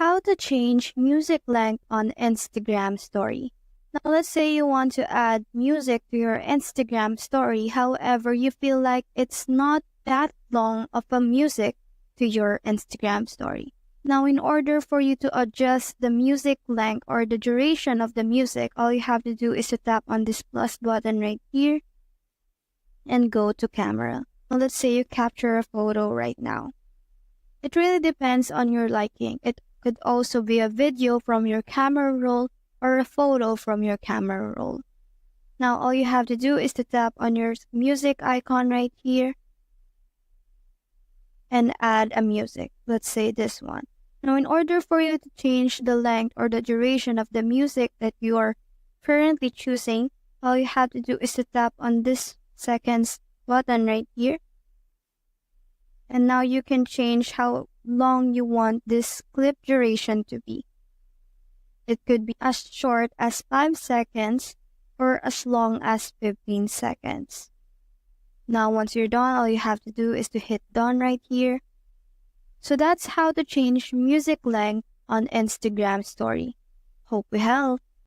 how to change music length on Instagram story. Now let's say you want to add music to your Instagram story, however you feel like it's not that long of a music to your Instagram story. Now in order for you to adjust the music length or the duration of the music, all you have to do is to tap on this plus button right here and go to camera. Now let's say you capture a photo right now. It really depends on your liking. It could also be a video from your camera roll or a photo from your camera roll. Now all you have to do is to tap on your music icon right here and add a music. Let's say this one. Now in order for you to change the length or the duration of the music that you are currently choosing, all you have to do is to tap on this seconds button right here. And now you can change how long you want this clip duration to be. It could be as short as 5 seconds or as long as 15 seconds. Now once you're done, all you have to do is to hit done right here. So that's how to change music length on Instagram story. Hope we helped.